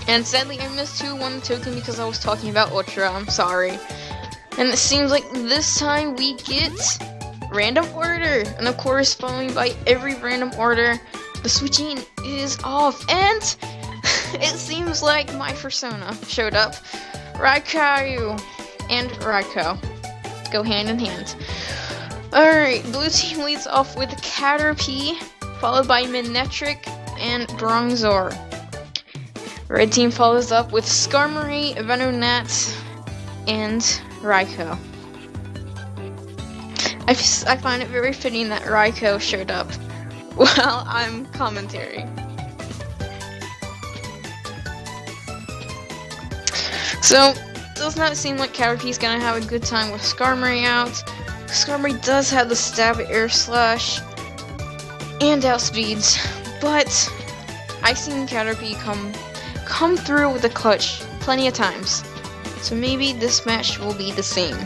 And sadly, I missed 2-1 token because I was talking about Ultra. I'm sorry. And it seems like this time we get random order. And of course, following by every random order, the switching is off. And it seems like my persona showed up. Raikou and Raikou go hand in hand. Alright, blue team leads off with Caterpie, followed by Manectric and Bronzor. Red team follows up with Skarmory, Venonat, and Raikou. I find it very fitting that Raikou showed up while I'm commentating. So, it does not seem like Caterpie's gonna have a good time with Skarmory out. Skarmory does have the stab, air slash, and outspeeds, but I've seen Caterpie come through with a clutch plenty of times. So maybe this match will be the same.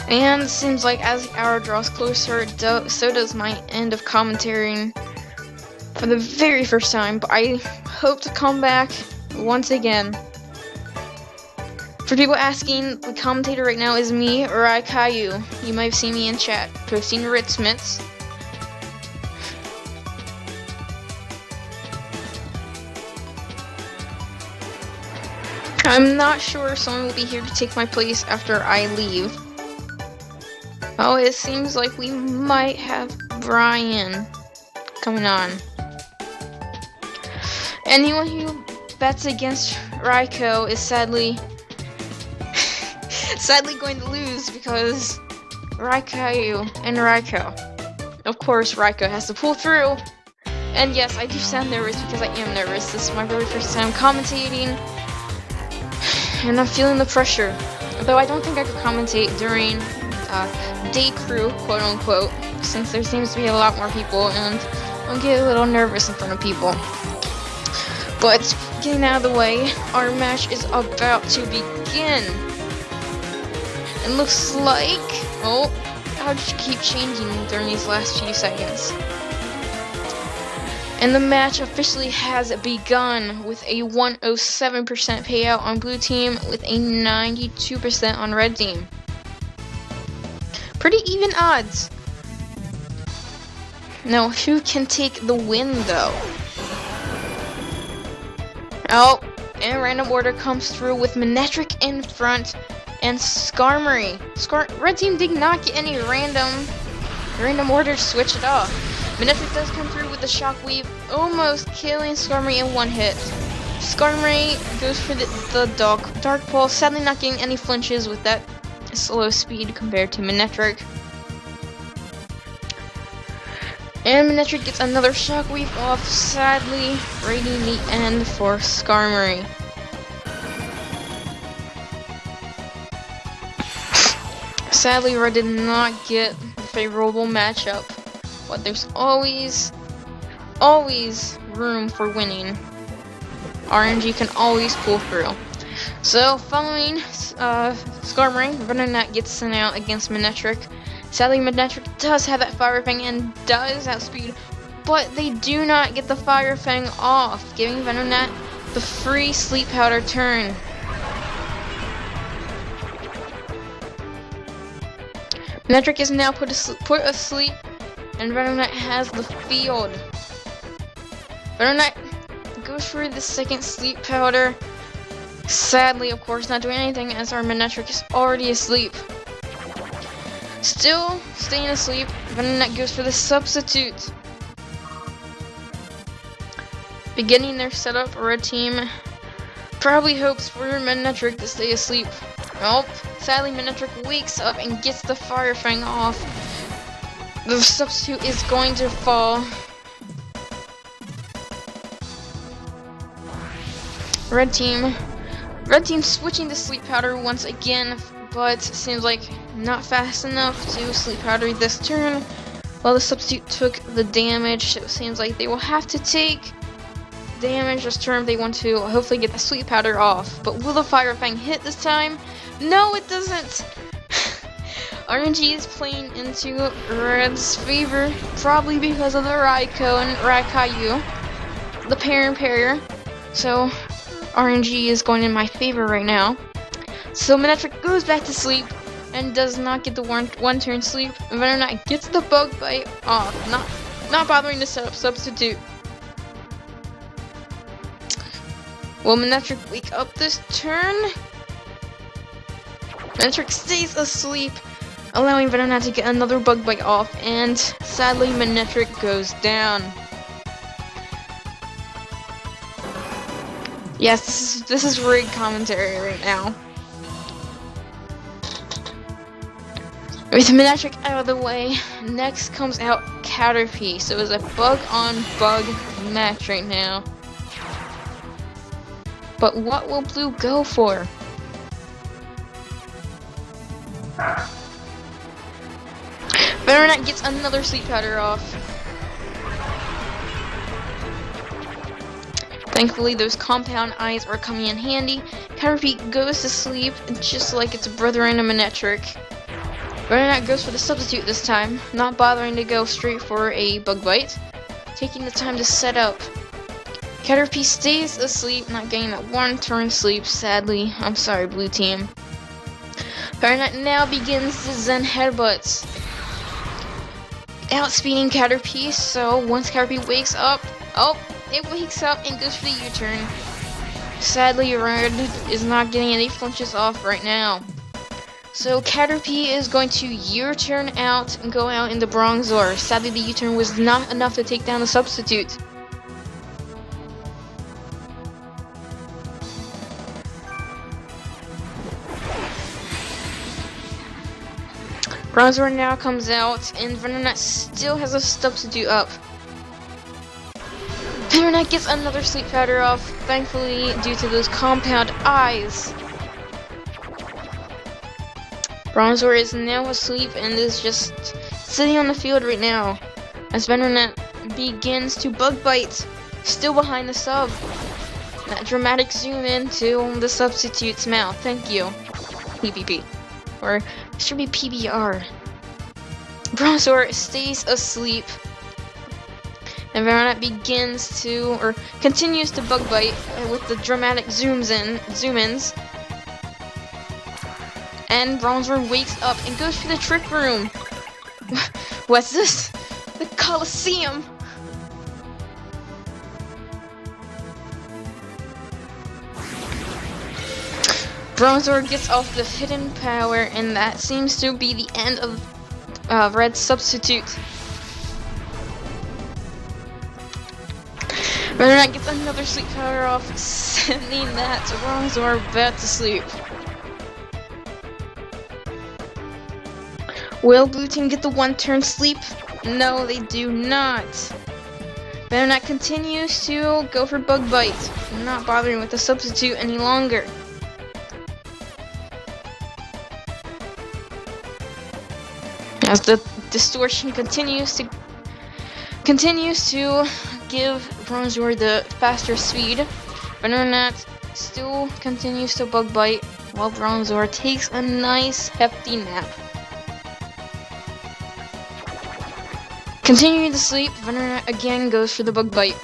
And it seems like as the hour draws closer, so does my end of commentating for the very first time, but I hope to come back once again. For people asking, the commentator right now is me, Raikou. You might have seen me in chat posting Red Smiths. I'm not sure if someone will be here to take my place after I leave. Oh, it seems like we might have Brian coming on. Anyone who bets against Raikou is sadly going to lose because Raikou and Raikou. Of course, Raikou has to pull through. And yes, I do sound nervous because I am nervous. This is my very first time commentating. And I'm feeling the pressure. Though I don't think I could commentate during day crew, quote unquote, since there seems to be a lot more people and I'll get a little nervous in front of people. But getting out of the way, our match is about to begin. It looks like, oh, how did you keep changing during these last few seconds? And the match officially has begun with a 107% payout on blue team with a 92% on red team. Pretty even odds. Now, who can take the win though? Oh, and random order comes through with Manectric in front and Skarmory. Red team did not get any random order to switch it off. Manectric does come through with the shockwave, almost killing Skarmory in one hit. Skarmory goes for the Dark Ball, sadly not getting any flinches with that slow speed compared to Manectric. And Manectric gets another shockwave off, sadly rating the end for Skarmory. Sadly, Red did not get a favorable matchup, but there's always room for winning. RNG can always pull through. So, following Skarmory, Venonat gets sent out against Manectric. Sadly, Manectric does have that Fire Fang and does outspeed, but they do not get the Fire Fang off, giving Venonat the free Sleep Powder turn. Manectric is now put asleep, and Venonat has the field. Venonat goes for the second Sleep Powder. Sadly, of course, not doing anything as our Manectric is already asleep. Still staying asleep, Venonat goes for the substitute. Beginning their setup, red team probably hopes for Manectric to stay asleep. Nope. Sadly, Manectric wakes up and gets the Fire Fang off. The substitute is going to fall. Red team switching to Sleep Powder once again, but seems like not fast enough to Sleep Powder this turn. While the substitute took the damage, so it seems like they will have to take damage this turn if they want to hopefully get the Sleep Powder off. But will the Fire Fang hit this time? No, it doesn't! RNG is playing into Red's favor, probably because of the Raikou and Raikou, the pair and pair. So RNG is going in my favor right now. So Manectric goes back to sleep and does not get the one turn sleep. Venonat gets the bug bite off, not bothering to set up substitute. Will Manectric wake up this turn? Manectric stays asleep, allowing Venonat to get another bug bite off, and sadly Manectric goes down. Yes, this is rigged commentary right now. With Manectric out of the way, next comes out Caterpie. So it's a bug on bug match right now. But what will Blue go for? Venonat gets another sleep powder off. Thankfully, those compound eyes are coming in handy. Caterpie goes to sleep just like its brother in a Manectric. Venonat goes for the substitute this time, not bothering to go straight for a bug bite, taking the time to set up. Caterpie stays asleep, not getting that one turn sleep, sadly. I'm sorry, Blue Team. Venonat now begins the Zen Headbutts, outspeeding Caterpie, so once Caterpie wakes up, it wakes up and goes for the U-turn. Sadly, Red is not getting any flinches off right now. So Caterpie is going to U-turn out and go out in the Bronzor. Sadly, the U-turn was not enough to take down the substitute. Bronzor now comes out, and Venonat still has a substitute up. Venonat gets another sleep powder off, thankfully due to those compound eyes. Bronzor is now asleep and is just sitting on the field right now as Venonat begins to bug bite, still behind the sub. That dramatic zoom into the substitute's mouth. Thank you. PPP. Or it should be PBR. Bronzor stays asleep and Venonat continues to bug bite with the dramatic zoom-ins. And Bronzor wakes up and goes for the trick room. What's this? The Coliseum! Bronzor gets off the hidden power, and that seems to be the end of Red's substitute. Venonat gets another sleep power off, sending that Bronzor back to sleep. Will Blue Team get the one turn sleep? No, they do not. Venonat continues to go for bug bite, not bothering with the substitute any longer. As the distortion continues to give Bronzor the faster speed, Venonat still continues to bug bite while Bronzor takes a nice hefty nap. Continuing to sleep, Venonat again goes for the bug bite.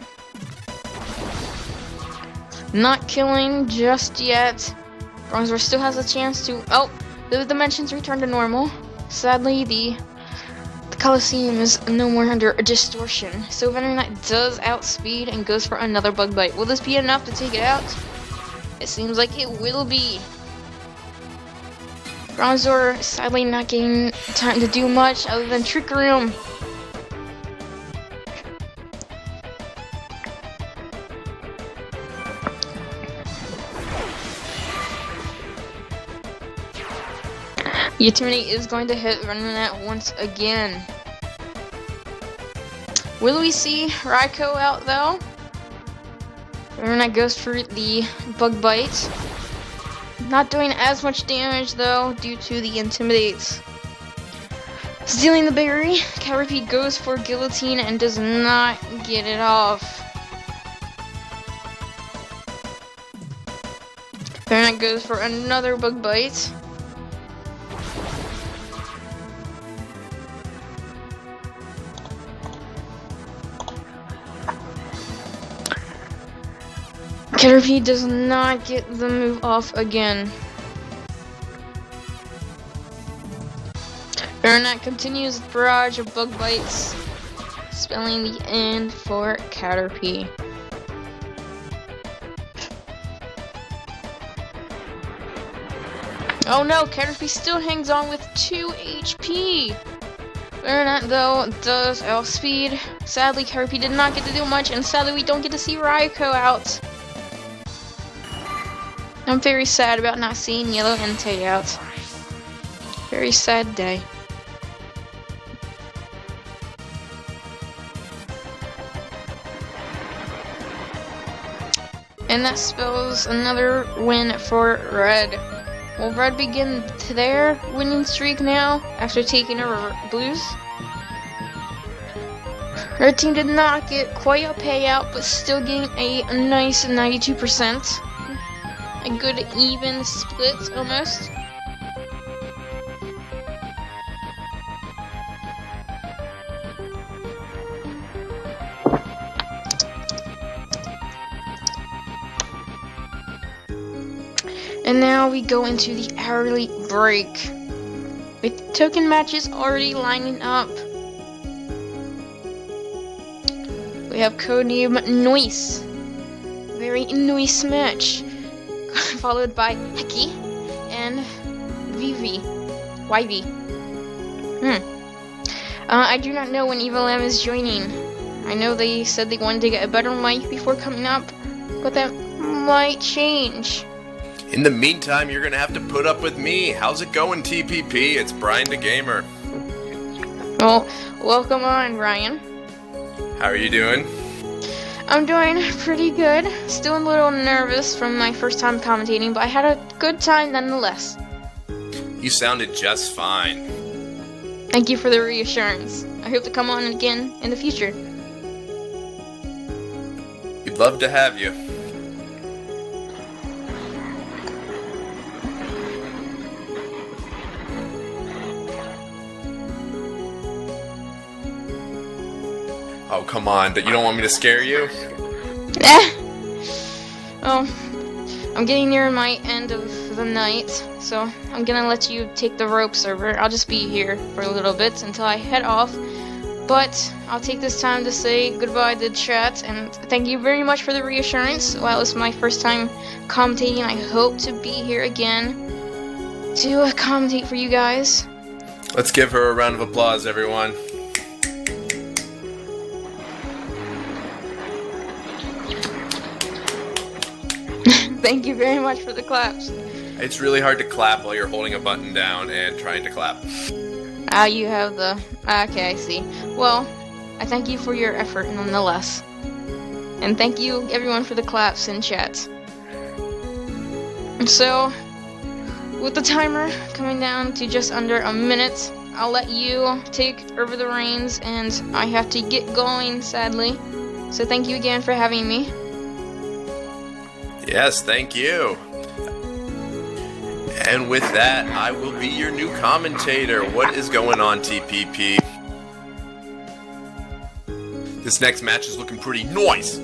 Not killing just yet. Bronzor still has a chance to... Oh, the dimensions return to normal. Sadly, the Coliseum is no more under a distortion. So Venonat does outspeed and goes for another bug bite. Will this be enough to take it out? It seems like it will be. Bronzor sadly not getting time to do much other than Trick Room. Utility is going to hit Venonat once again. Will we see Raikou out though? Venonat goes for the bug bite. Not doing as much damage though due to the intimidates. Stealing the berry, Caterpie goes for guillotine and does not get it off. Venonat goes for another bug bite. Caterpie does not get the move off again. Venonat continues the barrage of bug bites, spelling the end for Caterpie. Oh no, Caterpie still hangs on with 2 HP! Venonat, though, does outspeed. Sadly, Caterpie did not get to do much, and sadly we don't get to see Raikou out. I'm very sad about not seeing Yellow Entei out. Very sad day. And that spells another win for Red. Will Red begin their winning streak now after taking over Blues? Red team did not get quite a payout, but still getting a nice 92%. A good even split almost. And now we go into the early break, with token matches already lining up. We have codename Noise, very nice match, followed by Heki and Vivi, YV. I do not know when Evil M is joining. I know they said they wanted to get a better mic before coming up, but that might change. In the meantime, you're gonna have to put up with me. How's it going, TPP? It's Brian the Gamer. Well, welcome on, Ryan. How are you doing? I'm doing pretty good. Still a little nervous from my first time commentating, but I had a good time nonetheless. You sounded just fine. Thank you for the reassurance. I hope to come on again in the future. We'd love to have you. Oh, come on. You don't want me to scare you? Oh, I'm getting near my end of the night, so I'm gonna let you take the ropes over. I'll just be here for a little bit until I head off. But I'll take this time to say goodbye to chat, and thank you very much for the reassurance. While it was my first time commentating, I hope to be here again to commentate for you guys. Let's give her a round of applause, everyone. Thank you very much for the claps. It's really hard to clap while you're holding a button down and trying to clap. Ah, you have the... Okay, I see. Well, I thank you for your effort nonetheless. And thank you, everyone, for the claps in chat. So, with the timer coming down to just under a minute, I'll let you take over the reins, and I have to get going, sadly. So thank you again for having me. Yes, thank you. And with that, I will be your new commentator. What is going on, TPP? This next match is looking pretty nice.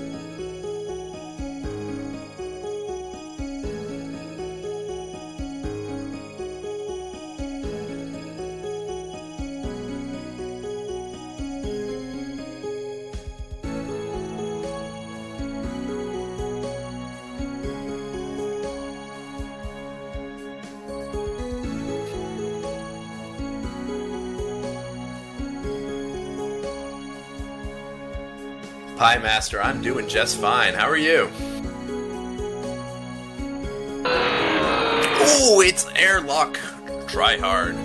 Pie Master, I'm doing just fine. How are you? Oh, it's airlock. Try hard.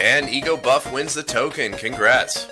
And Ego Buff wins the token. Congrats.